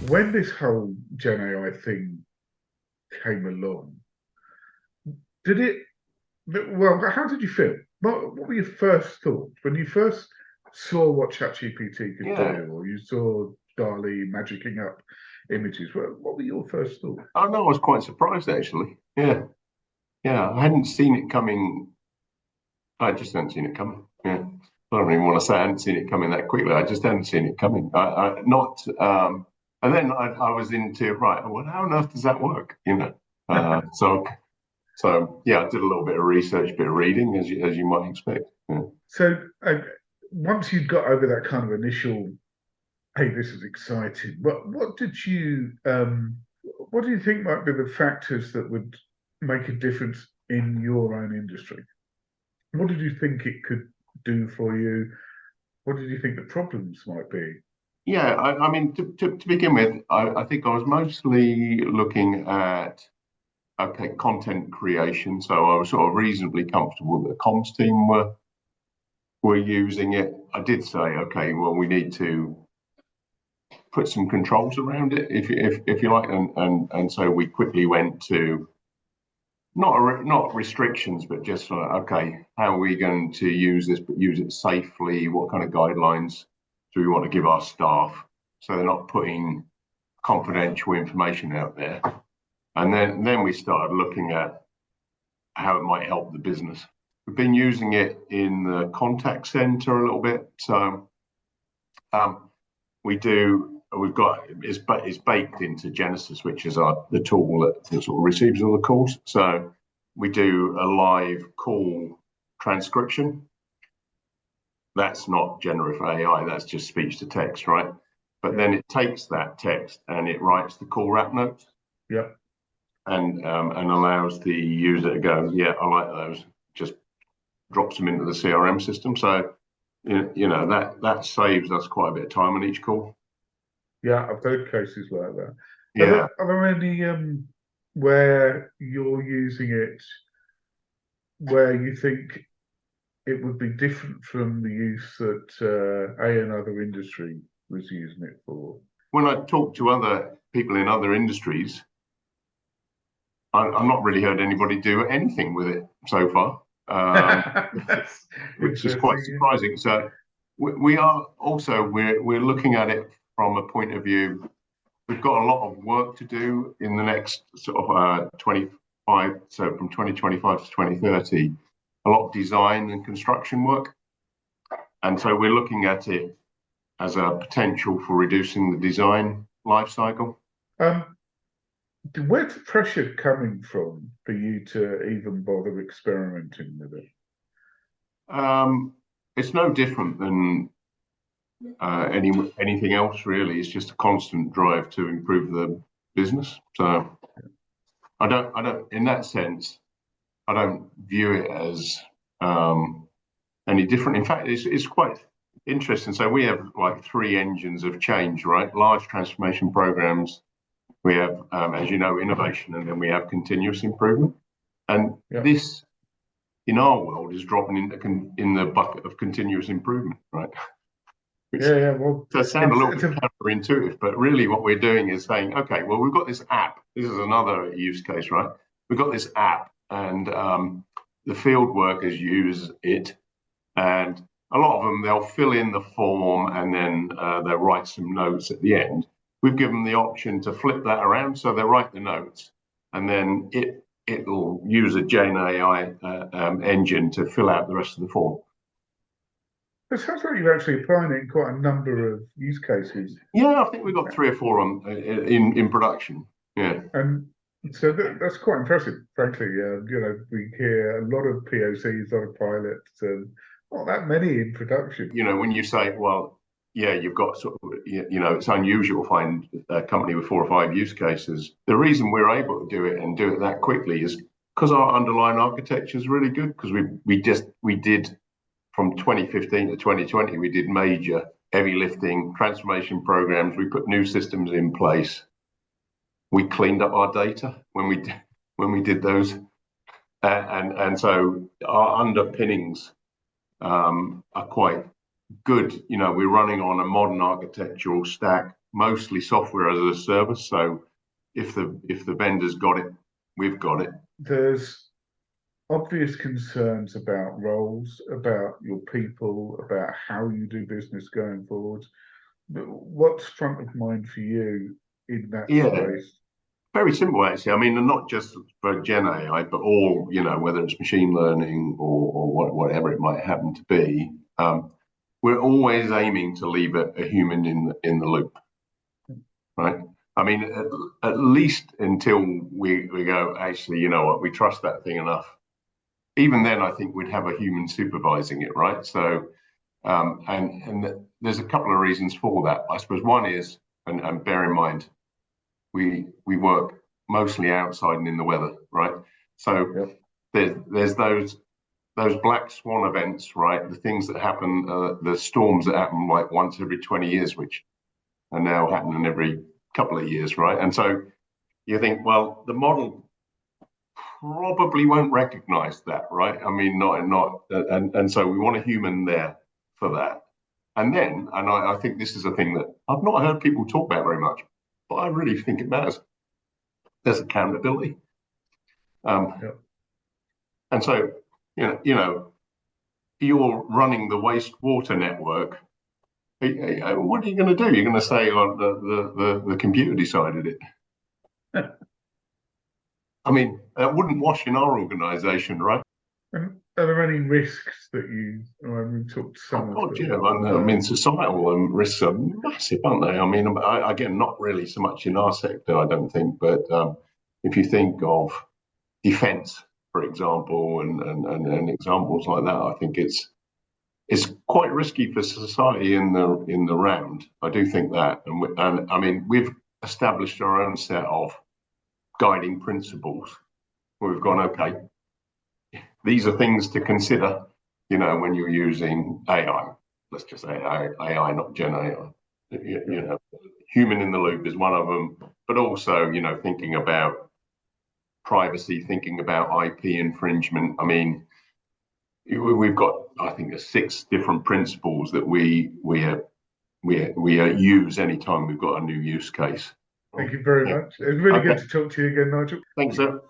when this whole Gen AI thing came along, did it? Well, how did you feel? What were your first thoughts when you first saw what ChatGPT could do, or you saw DALL-E magicking up images? What were your first thoughts? Oh no, I was quite surprised actually. Yeah, I hadn't seen it coming. I just hadn't seen it coming. Yeah, I don't even want to say I hadn't seen it coming that quickly. I just hadn't seen it coming. And then I was into right. Well, how on earth does that work? So yeah, I did a little bit of research, bit of reading, as you might expect. Yeah. So once you got over that kind of initial, hey, this is exciting. What do you think might be the factors that would make a difference in your own industry? What did you think it could do for you? What did you think the problems might be? Yeah, I mean, to begin with, I think I was mostly looking at content creation. So I was sort of reasonably comfortable that the comms team were using it. I did say, okay, well, we need to put some controls around it, if you like, and so we quickly went to not restrictions, but just like, okay, how are we going to use this, but use it safely? What kind of guidelines do we want to give our staff so they're not putting confidential information out there? And then we started looking at how it might help the business. We've been using it in the contact center a little bit. So it's baked into Genesis, which is the tool that sort of receives all the calls. So we do a live call transcription. That's not generative AI, that's just speech to text, right? But then it takes that text and it writes the call wrap notes. Yeah. And allows the user to go, yeah, I like those. Just drops them into the CRM system. So, that saves us quite a bit of time on each call. Yeah, I've heard cases like that. Yeah. Are there any where you're using it where you think it would be different from the use that another industry was using it for? When I talk to other people in other industries, I've not really heard anybody do anything with it so far, which is quite surprising. So we're looking at it from a point of view. We've got a lot of work to do in the next sort of 25. So from 2025 to 2030, a lot of design and construction work, and so we're looking at it as a potential for reducing the design life cycle. Where's the pressure coming from for you to even bother experimenting with it? It's no different than anything else, really. It's just a constant drive to improve the business. So I don't, in that sense, I don't view it as any different. In fact, it's quite interesting. So we have like 3 engines of change, right? Large transformation programs. We have, as you know, innovation, and then we have continuous improvement. And this, in our world, is dropping in the bucket of continuous improvement, right? Which does sound a little bit counterintuitive, but really what we're doing is saying, okay, well, we've got this app. This is another use case, right? We've got this app, and the field workers use it, and a lot of them, they'll fill in the form and then they'll write some notes at the end. We've given them the option to flip that around, so they'll write the notes, and then it'll use a Gen AI engine to fill out the rest of the form. It sounds like you're actually applying it in quite a number of use cases. Yeah, I think we've got 3 or 4 in production. Yeah, and so that's quite impressive, frankly. We hear a lot of POCs, a lot of pilots, and not that many in production. When you say, well, yeah, you've got sort of, it's unusual to find a company with 4 or 5 use cases. The reason we're able to do it and do it that quickly is because our underlying architecture is really good. Because we did from 2015 to 2020, we did major heavy lifting transformation programs. We put new systems in place. We cleaned up our data when we did those, and so our underpinnings are quite good. We're running on a modern architectural stack. mostly software as a service. So if the vendor's got it, we've got it. There's obvious concerns about roles, about your people, about how you do business going forward. But what's front of mind for you in that Yeah, space? very simple actually. I mean, and not just for Gen AI, but all, whether it's machine learning or whatever it might happen to be. We're always aiming to leave a human in the loop, right? I mean, at least until we go, actually, you know what, we trust that thing enough. Even then, I think we'd have a human supervising it, right? So, there's a couple of reasons for that. I suppose one is, and bear in mind, we work mostly outside and in the weather, right? So there's those black swan events, right? The things that happen, the storms that happen like once every 20 years, which are now happening every couple of years, right? And so you think, well, the model probably won't recognize that, right? I mean, and so we want a human there for that. And then, and I think this is a thing that I've not heard people talk about very much, but I really think it matters. There's accountability. And so, you're running the wastewater network. What are you going to do? You're going to say, oh, the computer decided it. I mean, that wouldn't wash in our organisation, right? And are there any risks that we've talked to some Oh, God, yeah. I mean, societal risks are massive, aren't they? I mean, again, not really so much in our sector, I don't think, but if you think of defence, for example, and examples like that, I think it's quite risky for society in the round. I do think that, and I mean, we've established our own set of guiding principles. We've gone, okay, these are things to consider, when you're using AI. Let's just say AI, not Gen AI. Human in the loop is one of them, but also, thinking about privacy, thinking about IP infringement. I mean, we've got, I think, 6 different principles that we use anytime we've got a new use case. Thank you very much. It's really good to talk to you again, Nigel. Thanks, sir.